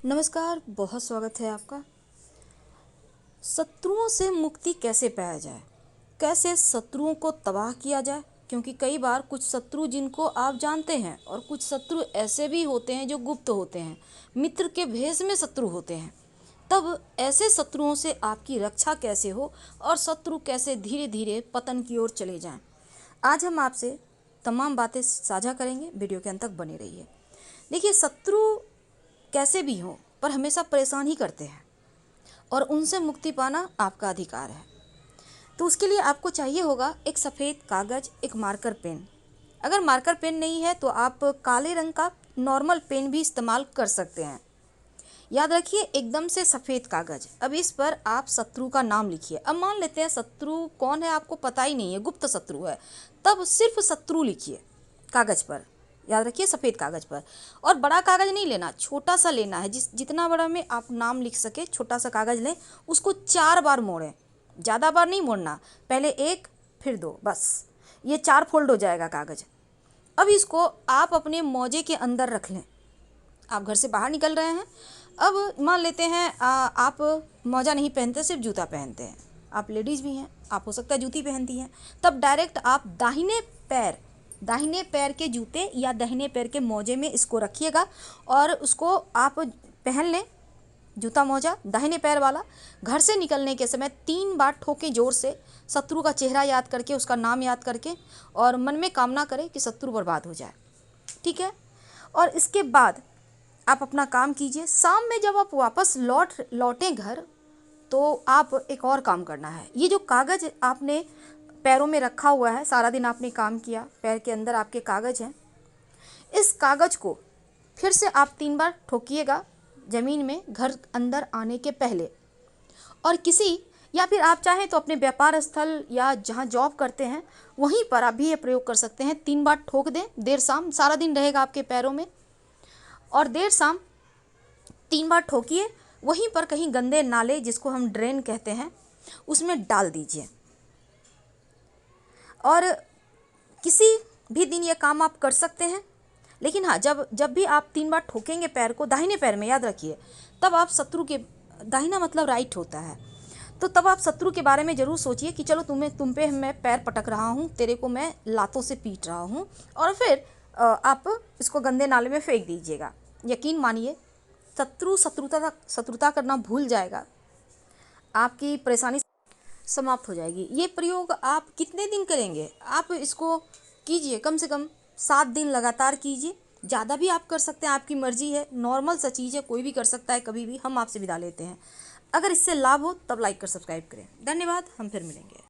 नमस्कार, बहुत स्वागत है आपका। शत्रुओं से मुक्ति कैसे पाया जाए, कैसे शत्रुओं को तबाह किया जाए, क्योंकि कई बार कुछ शत्रु जिनको आप जानते हैं और कुछ शत्रु ऐसे भी होते हैं जो गुप्त होते हैं, मित्र के भेष में शत्रु होते हैं। तब ऐसे शत्रुओं से आपकी रक्षा कैसे हो और शत्रु कैसे धीरे धीरे पतन की ओर चले जाएं। आज हम आपसे तमाम बातें साझा करेंगे, वीडियो के अंत तक बने रहिए। देखिए, शत्रु कैसे भी हों पर हमेशा परेशान ही करते हैं और उनसे मुक्ति पाना आपका अधिकार है। तो उसके लिए आपको चाहिए होगा एक सफ़ेद कागज़, एक मार्कर पेन। अगर मार्कर पेन नहीं है तो आप काले रंग का नॉर्मल पेन भी इस्तेमाल कर सकते हैं। याद रखिए, एकदम से सफ़ेद कागज़। अब इस पर आप शत्रु का नाम लिखिए। अब मान लेते हैं शत्रु कौन है आपको पता ही नहीं है, गुप्त शत्रु है, तब सिर्फ शत्रु लिखिए कागज़ पर। याद रखिए, सफ़ेद कागज़ पर। और बड़ा कागज़ नहीं लेना, छोटा सा लेना है, जितना बड़ा में आप नाम लिख सके छोटा सा कागज़ लें। उसको 4 बार मोड़ें, ज़्यादा बार नहीं मोड़ना, पहले 1 फिर 2, बस ये 4 फोल्ड हो जाएगा कागज़। अब इसको आप अपने मोजे के अंदर रख लें। आप घर से बाहर निकल रहे हैं, अब मान लेते हैं आप मोजा नहीं पहनते, सिर्फ जूता पहनते हैं। आप लेडीज़ भी हैं, आप हो सकता है जूती पहनती हैं। तब डायरेक्ट आप दाहिने पैर के जूते या दाहिने पैर के मोजे में इसको रखिएगा और उसको आप पहन लें, जूता मोजा दाहिने पैर वाला। घर से निकलने के समय 3 बार ठोकें जोर से, शत्रु का चेहरा याद करके, उसका नाम याद करके, और मन में कामना करें कि शत्रु बर्बाद हो जाए। ठीक है। और इसके बाद आप अपना काम कीजिए। शाम में जब आप वापस लौटें घर, तो आप एक और काम करना है। ये जो कागज़ आपने पैरों में रखा हुआ है, सारा दिन आपने काम किया, पैर के अंदर आपके कागज़ हैं, इस कागज़ को फिर से आप 3 बार ठोकिएगा ज़मीन में घर अंदर आने के पहले। और या फिर आप चाहें तो अपने व्यापार स्थल या जहाँ जॉब करते हैं वहीं पर आप भी ये प्रयोग कर सकते हैं। 3 बार ठोक दें, देर शाम, सारा दिन रहेगा आपके पैरों में। और देर शाम 3 बार ठोकिए, वहीं पर कहीं गंदे नाले, जिसको हम ड्रेन कहते हैं, उसमें डाल दीजिए। और किसी भी दिन ये काम आप कर सकते हैं। लेकिन हाँ, जब भी आप 3 बार ठोकेंगे पैर को, दाहिने पैर में, याद रखिए, तब आप शत्रु के, दाहिना मतलब राइट होता है, तो तब आप शत्रु के बारे में ज़रूर सोचिए कि चलो तुम पे मैं पैर पटक रहा हूँ, तेरे को मैं लातों से पीट रहा हूँ, और फिर आप इसको गंदे नाले में फेंक दीजिएगा। यकीन मानिए, शत्रुता करना भूल जाएगा, आपकी परेशानी समाप्त हो जाएगी। ये प्रयोग आप कितने दिन करेंगे? आप इसको कीजिए, कम से कम 7 दिन लगातार कीजिए। ज़्यादा भी आप कर सकते हैं, आपकी मर्जी है। नॉर्मल सा चीज़ है, कोई भी कर सकता है कभी भी। हम आपसे विदा लेते हैं। अगर इससे लाभ हो तब लाइक कर सब्सक्राइब करें। धन्यवाद, हम फिर मिलेंगे।